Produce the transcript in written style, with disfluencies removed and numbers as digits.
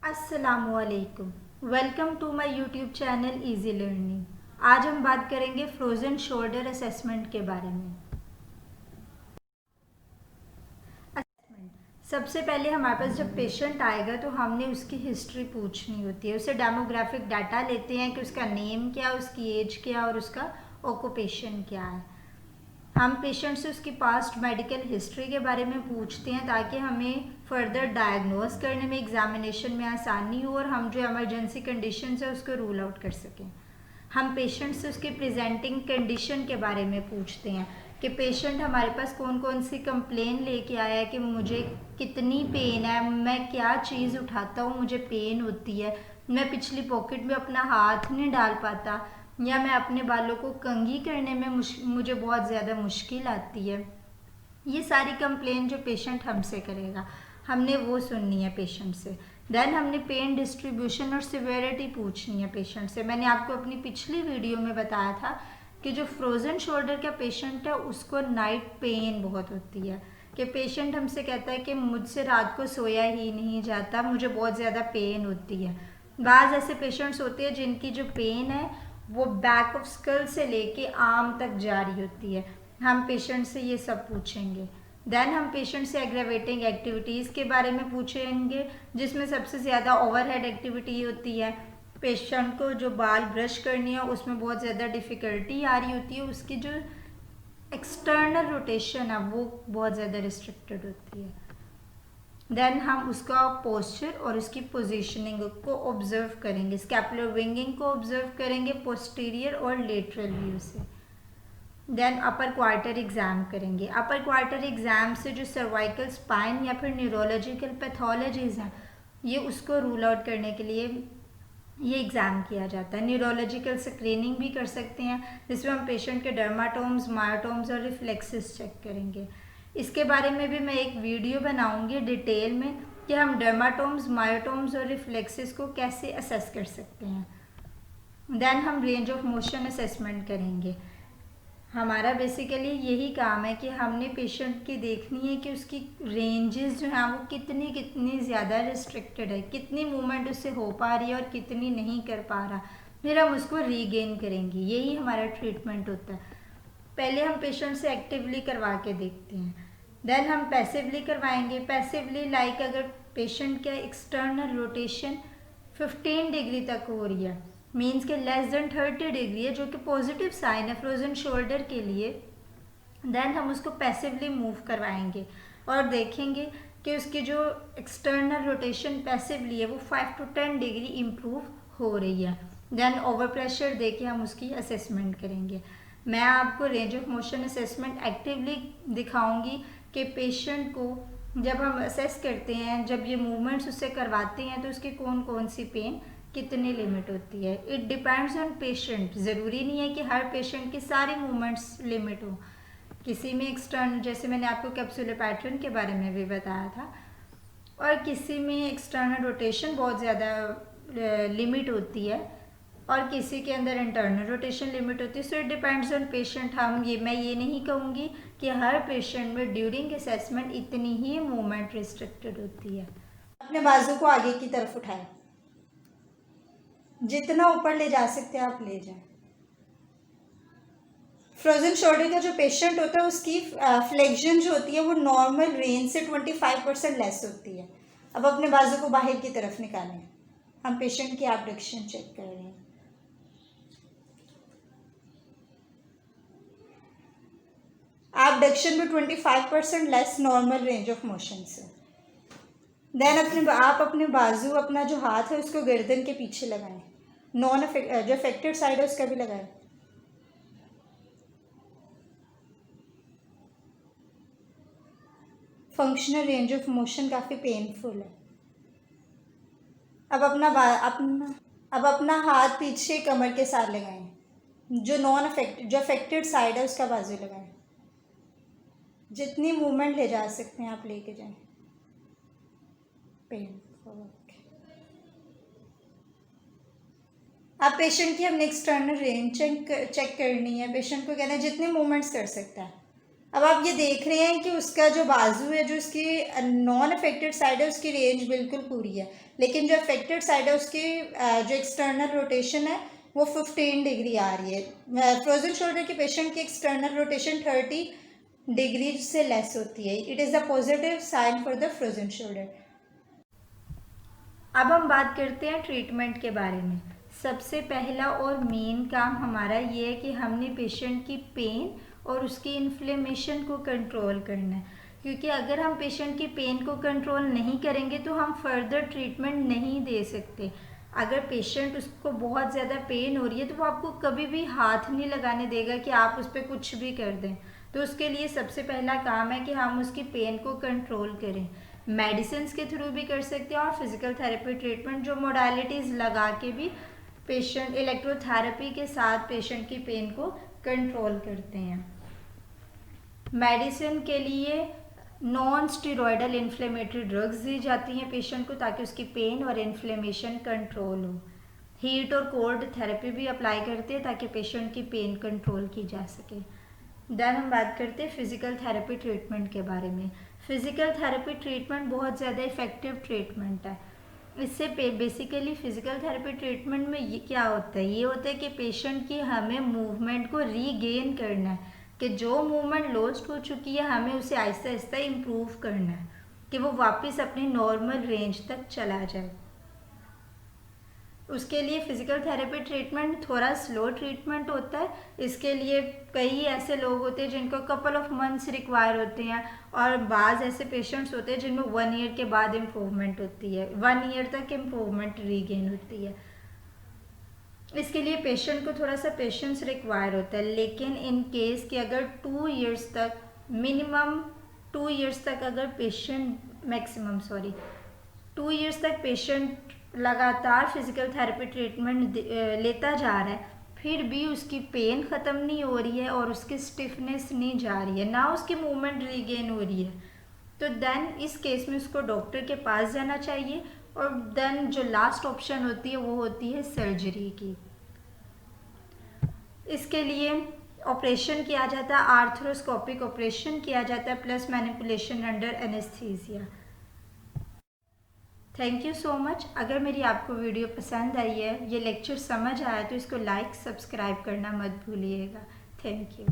अस्सलामुअलैकुम। Welcome to my YouTube channel easy learning. आज हम बात करेंगे फ्रोज़न शोल्डर असेसमेंट के बारे में। सबसे पहले हमारे पास जब पेशेंट आएगा तो हमने उसकी हिस्ट्री पूछनी होती है। उसे डेमोग्राफिक डाटा लेते हैं कि उसका नेम क्या, उसकी एज क्या और उसका ऑक्यूपेशन क्या है। हम पेशेंट से उसकी पास्ट मेडिकल हिस्ट्री के बारे में पूछते हैं ताकि हमें फर्दर डायग्नोस करने में, एग्जामिनेशन में आसानी हो और हम जो इमरजेंसी कंडीशन है उसको रूल आउट कर सकें। हम पेशेंट से उसकी प्रेजेंटिंग कंडीशन के बारे में पूछते हैं कि पेशेंट हमारे पास कौन कौन सी कंप्लेन लेके आया है, कि मुझे कितनी पेन है, मैं क्या चीज़ उठाता हूँ मुझे पेन होती है, मैं पिछली पॉकेट में अपना हाथ नहीं डाल पाता, या मैं अपने बालों को कंघी करने में मुझे बहुत ज़्यादा मुश्किल आती है। ये सारी कंप्लेन जो पेशेंट हमसे करेगा हमने वो सुननी है पेशेंट से। देन हमने पेन डिस्ट्रीब्यूशन और सिवियरिटी पूछनी है पेशेंट से। मैंने आपको अपनी पिछली वीडियो में बताया था कि जो फ्रोज़न शोल्डर का पेशेंट है उसको नाइट पेन बहुत होती है, कि पेशेंट हमसे कहता है कि मुझसे रात को सोया ही नहीं जाता, मुझे बहुत ज़्यादा पेन होती है। बाज़ ऐसे पेशेंट्स होते हैं जिनकी जो पेन है वो बैक ऑफ स्कल से लेके आर्म तक जारी होती है। हम पेशेंट से ये सब पूछेंगे। देन हम पेशेंट से एग्रेवेटिंग एक्टिविटीज़ के बारे में पूछेंगे, जिसमें सबसे ज़्यादा ओवरहेड एक्टिविटी होती है। पेशेंट को जो बाल ब्रश करनी है उसमें बहुत ज़्यादा डिफ़िकल्टी आ रही होती है, उसकी जो एक्सटर्नल रोटेशन है वो बहुत ज़्यादा रिस्ट्रिक्टेड होती है। देन हम उसका पोस्चर और उसकी पोजीशनिंग को ऑब्जर्व करेंगे, स्कैपुलर विंगिंग को ऑब्जर्व करेंगे पोस्टीरियर और लेटरल व्यू से। देन अपर क्वार्टर एग्ज़ाम करेंगे। अपर क्वार्टर एग्ज़ाम से जो सर्वाइकल स्पाइन या फिर न्यूरोलॉजिकल पैथोलॉजीज़ हैं ये उसको रूल आउट करने के लिए ये एग्ज़ाम किया जाता है। न्यूरोलॉजिकल स्क्रीनिंग भी कर सकते हैं जिसमें हम पेशेंट के डर्माटोम्स, मायोटोम्स और रिफ्लेक्सेस चेक करेंगे। इसके बारे में भी मैं एक वीडियो बनाऊंगी डिटेल में कि हम डर्माटोम्स, मायोटोम्स और रिफ्लेक्सेस को कैसे असेस कर सकते हैं। देन हम रेंज ऑफ मोशन असेसमेंट करेंगे। हमारा बेसिकली यही काम है कि हमने पेशेंट की देखनी है कि उसकी रेंजेस जो हैं वो कितनी कितनी ज़्यादा रिस्ट्रिक्टेड है, कितनी मूवमेंट उससे हो पा रही है और कितनी नहीं कर पा रहा, फिर हम उसको रीगेन करेंगे। यही हमारा ट्रीटमेंट होता है। पहले हम पेशेंट से एक्टिवली करवा के देखते हैं, देन हम पैसिवली करवाएंगे। पैसिवली लाइक अगर पेशेंट का एक्सटर्नल रोटेशन 15 डिग्री तक हो रही है, मीन्स के लेस देन 30 डिग्री है, जो कि पॉजिटिव साइन है फ्रोजन शोल्डर के लिए, देन हम उसको पैसिवली मूव करवाएंगे और देखेंगे कि उसकी जो एक्सटर्नल रोटेशन पैसिवली है वो 5 to 10 डिग्री इम्प्रूव हो रही है। देन ओवर प्रेशर दे के हम उसकी असेसमेंट करेंगे। मैं आपको range of motion assessment actively दिखाऊंगी कि पेशेंट को जब हम असेस करते हैं, जब ये मूवमेंट्स उससे करवाते हैं तो उसकी कौन कौन सी पेन कितनी लिमिट होती है। It depends on patient. ज़रूरी नहीं है कि हर पेशेंट की सारी मूवमेंट्स लिमिट हो। किसी में एक्सटर्नल, जैसे मैंने आपको कैप्सुलर पैटर्न के बारे में भी बताया था, और किसी में एक्सटर्नल रोटेशन बहुत ज़्यादा लिमिट होती है और किसी के अंदर इंटरनल रोटेशन लिमिट होती है। So it depends on patient. मैं ये नहीं कहूँगी कि हर पेशेंट में ड्यूरिंग असेसमेंट इतनी ही मूवमेंट रिस्ट्रिक्टेड होती है। अपने बाजू को आगे की तरफ उठाएं, जितना ऊपर ले जा सकते हैं आप ले जाएं। फ्रोजन शोल्डर का जो पेशेंट होता है उसकी फ्लेक्शन जो होती है वो नॉर्मल रेंज से 25% लेस होती है। अब अपने बाजू को बाहर की तरफ निकालें। हम पेशेंट की एब्डक्शन चेक कर रहे हैं। एब्डक्शन में 25% less normal range of motion से। देन आप अपने बाजू, अपना जो हाथ है उसको गर्दन के पीछे लगाएं। जो अफेक्टेड साइड है उसका भी लगाएं। फंक्शनल रेंज ऑफ मोशन काफ़ी पेनफुल है। अब अपना हाथ पीछे कमर के साथ लगाएं। जो अफेक्टेड साइड है उसका बाजू लगाएं। जितनी मूवमेंट ले जा सकते हैं आप लेके जाएं। पेनफुल। अब पेशेंट की हमने एक्सटर्नल रेंज चेक करनी है। पेशेंट को कहना है जितनी मूवमेंट्स कर सकता है। अब आप ये देख रहे हैं कि उसका जो बाजू है, जो उसकी नॉन अफेक्टेड साइड है, उसकी रेंज बिल्कुल पूरी है, लेकिन जो अफेक्टेड साइड है उसकी जो एक्सटर्नल रोटेशन है वो 15 डिग्री आ रही है। फ्रोजन शोल्डर के पेशेंट की एक्सटर्नल रोटेशन 30 डिग्री से लेस होती है। It is a positive sign for the frozen shoulder. अब हम बात करते हैं ट्रीटमेंट के बारे में। सबसे पहला और मेन काम हमारा ये है कि हमने पेशेंट की पेन और उसकी इन्फ्लेमेशन को कंट्रोल करना है, क्योंकि अगर हम पेशेंट की पेन को कंट्रोल नहीं करेंगे तो हम फर्दर ट्रीटमेंट नहीं दे सकते। अगर पेशेंट उसको बहुत ज़्यादा पेन हो रही है तो वो आपको कभी भी हाथ नहीं लगाने देगा कि आप उस पर कुछ भी कर दें। तो उसके लिए सबसे पहला काम है कि हम उसकी पेन को कंट्रोल करें। मेडिसिन के थ्रू भी कर सकते हैं और फिजिकल थेरेपी ट्रीटमेंट, जो मोडालिटीज़ लगा के भी पेशेंट इलेक्ट्रोथेरेपी के साथ पेशेंट की पेन को कंट्रोल करते हैं। मेडिसिन के लिए नॉन स्टेरॉयडल इन्फ्लेमेटरी ड्रग्स दी जाती हैं पेशेंट को, ताकि उसकी पेन और इन्फ्लेमेशन कंट्रोल हो। हीट और कोल्ड थेरेपी भी अप्लाई करते हैं ताकि पेशेंट की पेन कंट्रोल की जा सके। देन हम बात करते हैं फिजिकल थेरेपी ट्रीटमेंट के बारे में। फिजिकल थेरेपी ट्रीटमेंट बहुत ज़्यादा इफ़ेक्टिव ट्रीटमेंट है। इससे बेसिकली फिजिकल थेरेपी ट्रीटमेंट में ये क्या होता है, ये होता है कि पेशेंट की हमें मूवमेंट को रीगेन करना है, कि जो मूवमेंट लॉस्ट हो चुकी है हमें उसे आहिस्ता आहिस्ता इम्प्रूव करना है कि वो वापस अपनी नॉर्मल रेंज तक चला जाए। उसके लिए फ़िज़िकल थेरेपी ट्रीटमेंट थोड़ा स्लो ट्रीटमेंट होता है। इसके लिए कई ऐसे लोग होते हैं जिनको कपल ऑफ मंथ्स रिक्वायर होते हैं, और बाज़ ऐसे पेशेंट्स होते हैं जिनमें 1 ईयर के बाद इम्प्रूवमेंट होती है, 1 ईयर तक इम्प्रूवमेंट रीगेन होती है। इसके लिए पेशेंट को थोड़ा सा पेशेंस रिक्वायर होता है। लेकिन इन केस कि अगर 2 ईयर्स तक, मिनिमम 2 ईयर्स तक अगर पेशेंट, मैक्सिमम 2 ईयर्स तक पेशेंट लगातार फिजिकल थेरेपी ट्रीटमेंट लेता जा रहा है, फिर भी उसकी पेन ख़त्म नहीं हो रही है और उसकी स्टिफनेस नहीं जा रही है, ना उसकी मूवमेंट रीगेन हो रही है, तो देन इस केस में उसको डॉक्टर के पास जाना चाहिए। और देन जो लास्ट ऑप्शन होती है वो होती है सर्जरी की। इसके लिए ऑपरेशन किया जाता है, आर्थ्रोस्कोपिक ऑपरेशन किया जाता है, plus manipulation under anaesthesia. Thank you so much. अगर मेरी आपको वीडियो पसंद आई है, ये लेक्चर समझ आया, तो इसको लाइक सब्सक्राइब करना मत भूलिएगा। Thank you.